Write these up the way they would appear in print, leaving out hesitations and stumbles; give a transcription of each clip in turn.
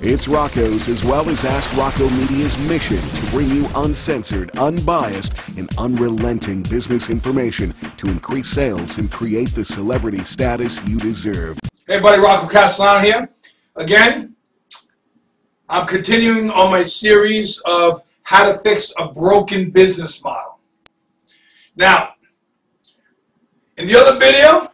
It's Rocco's as well as Ask Rocco Media's mission to bring you uncensored, unbiased, and unrelenting business information to increase sales and create the celebrity status you deserve. Hey everybody, Rocco Castellano here. Again, I'm continuing on my series of how to fix a broken business model. Now, in the other video,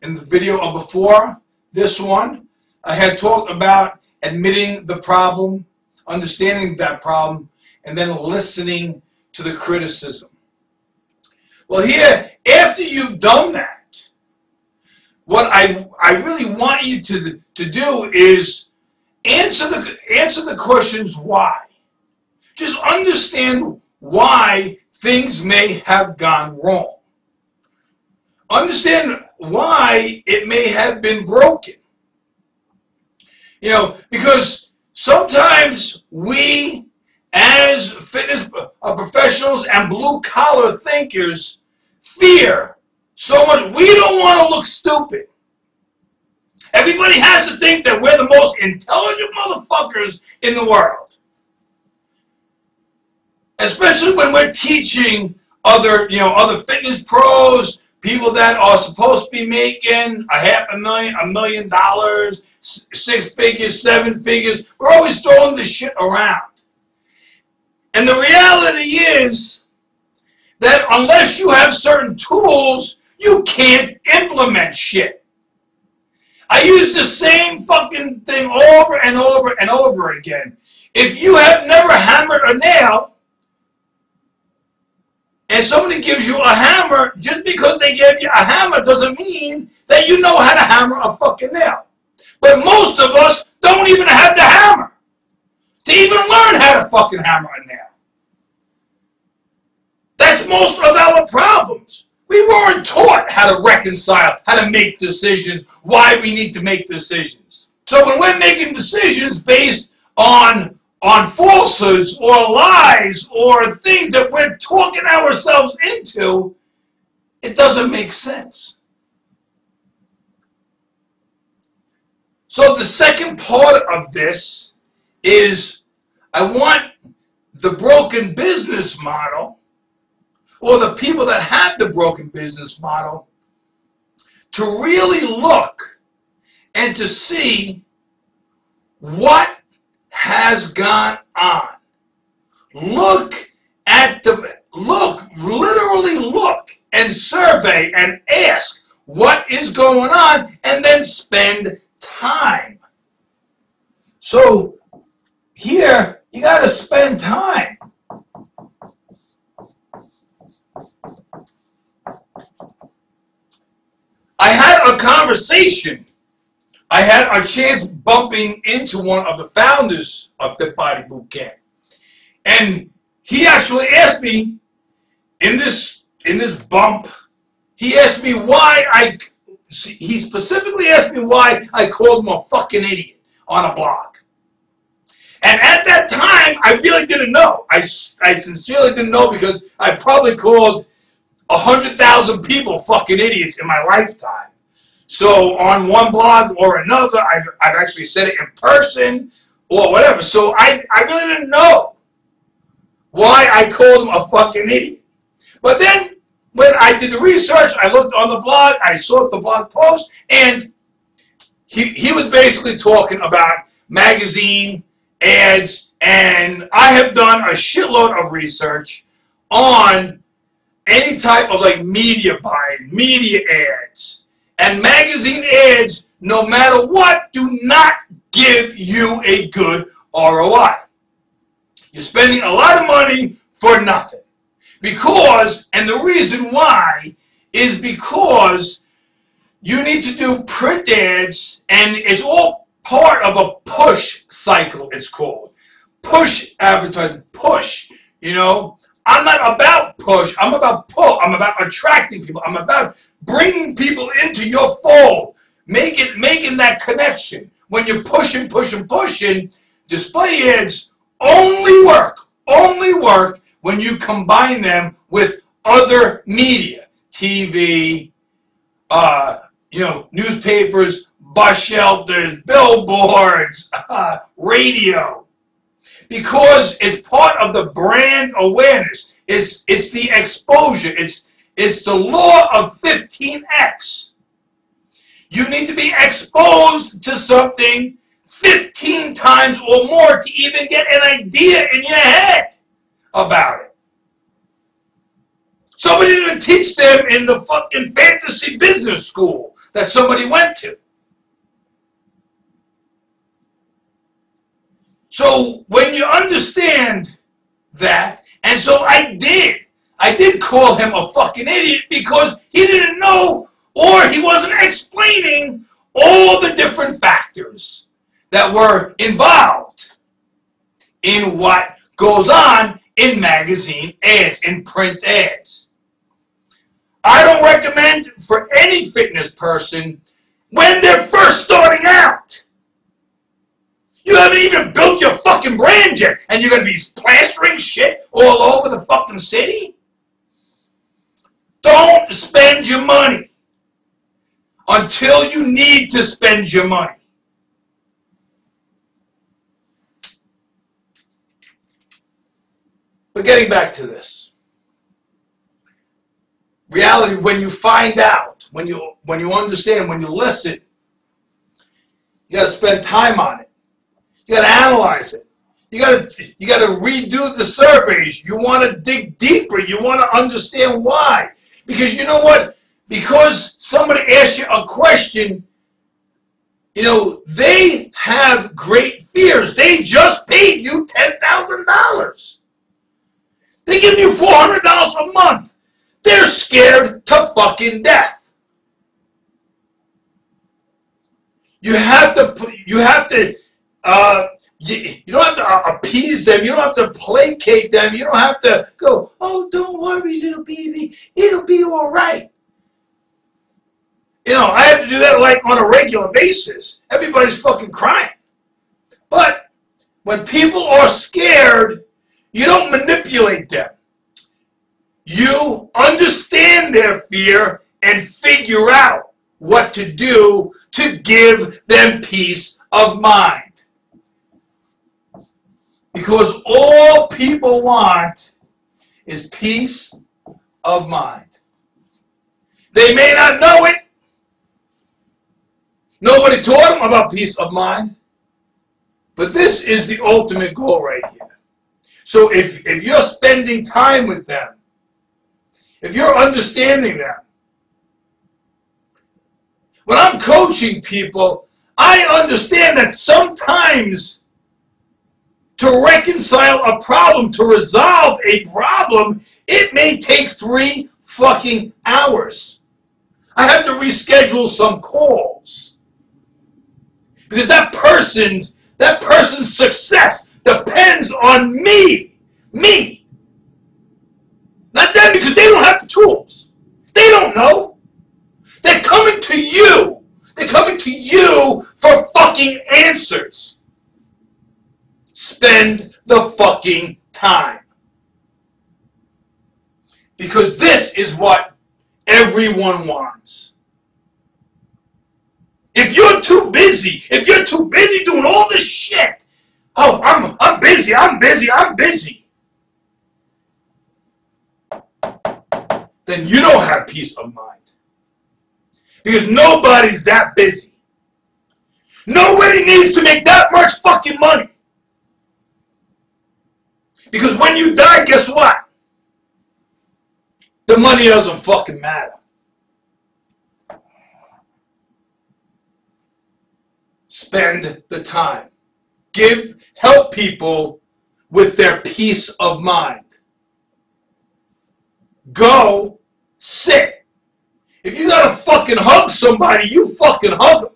in the video of before this one, I had talked about admitting the problem, understanding that problem, and then listening to the criticism. Well, here, after you've done that, what I really want you to do is answer the questions why. Just understand why things may have gone wrong. Understand why it may have been broken. You know, because sometimes we, as fitness professionals and blue-collar thinkers, fear so much. We don't want to look stupid. Everybody has to think that we're the most intelligent motherfuckers in the world. Especially when we're teaching other fitness pros, people that are supposed to be making $500,000, $1 million, 6 figures, 7 figures. We're always throwing this shit around. And the reality is that unless you have certain tools, you can't implement shit. I use the same fucking thing over and over and over again. If you have never hammered a nail, and somebody gives you a hammer, just because they gave you a hammer doesn't mean that you know how to hammer a fucking nail. But most of us don't even have the hammer to even learn how to fucking hammer a nail. That's most of our problems. We weren't taught how to reconcile, how to make decisions, why we need to make decisions. So when we're making decisions based on falsehoods or lies or things that we're talking ourselves into, it doesn't make sense. So the second part of this is I want the broken business model, or the people that have the broken business model, to really look and to see what has gone on. Literally look and survey and ask what is going on, and then spend time. So here, you got to spend time. I had a conversation. I had a chance bumping into one of the founders of Fit Body Boot Camp. And he actually asked me in this bump, he asked me why he specifically asked me why I called him a fucking idiot on a blog. And at that time, I really didn't know. I sincerely didn't know, because I probably called 100,000 people fucking idiots in my lifetime. So on one blog or another, I've actually said it in person or whatever. So I really didn't know why I called him a fucking idiot. But then when I did the research, I looked on the blog, I saw the blog post, and he was basically talking about magazine ads, and I have done a shitload of research on any type of like media buying, media ads. And magazine ads, no matter what, do not give you a good ROI. You're spending a lot of money for nothing. Because, and the reason why, is because you need to do print ads, and it's all part of a push cycle, it's called. Push advertising, push, you know. I'm not about push, I'm about pull. I'm about attracting people. I'm about bringing people into your fold, making that connection. When you're pushing, display ads only work when you combine them with other media, TV, newspapers, bus shelters, billboards, radio. Because it's part of the brand awareness. It's the exposure. It's the law of 15x. You need to be exposed to something 15 times or more to even get an idea in your head about it. Somebody didn't teach them in the fucking fantasy business school that somebody went to. So when you understand that, and so I did call him a fucking idiot because he didn't know, or he wasn't explaining all the different factors that were involved in what goes on in magazine ads, in print ads. I don't recommend for any fitness person when they're first starting out. You haven't even built your fucking brand yet, and you're going to be plastering shit all over the fucking city? Don't spend your money until you need to spend your money. But getting back to this. Reality, when you find out, when you understand, when you listen, you got to spend time on it. You got to analyze it. You got to redo the surveys. You want to dig deeper. You want to understand why. Because you know what? Because somebody asked you a question, you know, they have great fears. They just paid you $10,000. They give you $400 a month. They're scared to fucking death. You don't have to appease them. You don't have to placate them. You don't have to go, oh, don't worry, little baby. It'll be all right. You know, I have to do that like on a regular basis. Everybody's fucking crying. But when people are scared, you don't manipulate them. You understand their fear and figure out what to do to give them peace of mind. Because all people want is peace of mind. They may not know it. Nobody taught them about peace of mind. But this is the ultimate goal right here. So if you're spending time with them, if you're understanding them, when I'm coaching people, I understand that sometimes to reconcile a problem, to resolve a problem, it may take 3 fucking hours. I have to reschedule some calls. Because that person's success depends on me. Me. Not them, because they don't have the tools. They don't know. They're coming to you. They're coming to you for fucking answers. Spend the fucking time. Because this is what everyone wants. If you're too busy doing all this shit, oh, I'm busy, then you don't have peace of mind. Because nobody's that busy. Nobody needs to make that much fucking money. Because when you die, guess what? The money doesn't fucking matter. Spend the time. Help people with their peace of mind. Go sit. If you gotta fucking hug somebody, you fucking hug them.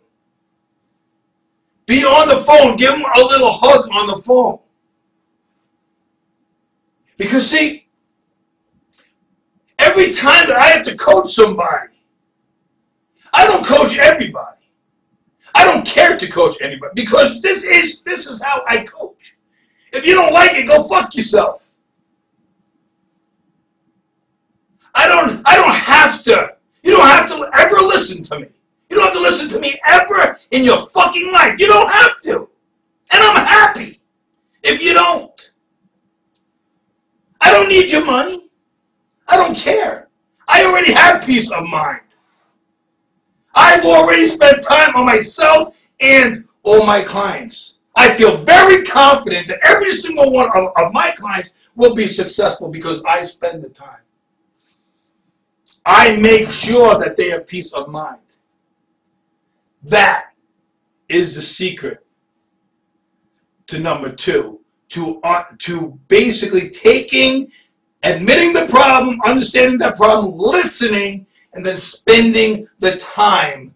Be on the phone. Give them a little hug on the phone. Because see, every time that I have to coach somebody, I don't coach everybody. I don't care to coach anybody because this is how I coach. If you don't like it, go fuck yourself. I don't have to. You don't have to ever listen to me. You don't have to listen to me ever in your fucking life. You don't have to. And I'm happy if you don't. I don't need your money. I don't care. I already have peace of mind. I've already spent time on myself and all my clients. I feel very confident that every single one of my clients will be successful because I spend the time. I make sure that they have peace of mind. That is the secret to number 2, to basically admitting the problem, understanding that problem, listening, and then spending the time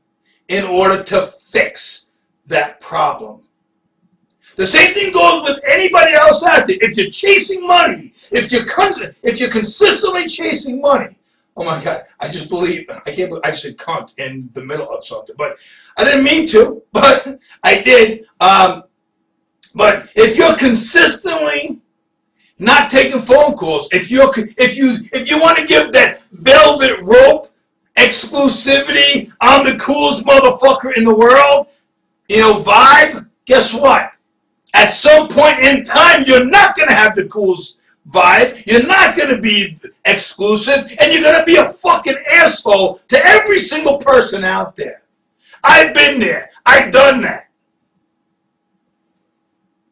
in order to fix that problem. The same thing goes with anybody else out there. If you're chasing money, if you're consistently chasing money, oh my God, I can't believe I said cunt in the middle of something, but I didn't mean to, but I did. But if you're consistently not taking phone calls, if you want to give that velvet rope exclusivity, I'm the coolest motherfucker in the world, vibe, guess what? At some point in time, you're not going to have the coolest vibe. You're not going to be exclusive, and you're going to be a fucking asshole to every single person out there. I've been there. I've done that.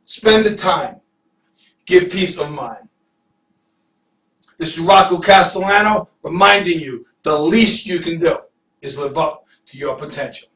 Spend the time. Give peace of mind. This is Rocco Castellano reminding you the least you can do is live up to your potential.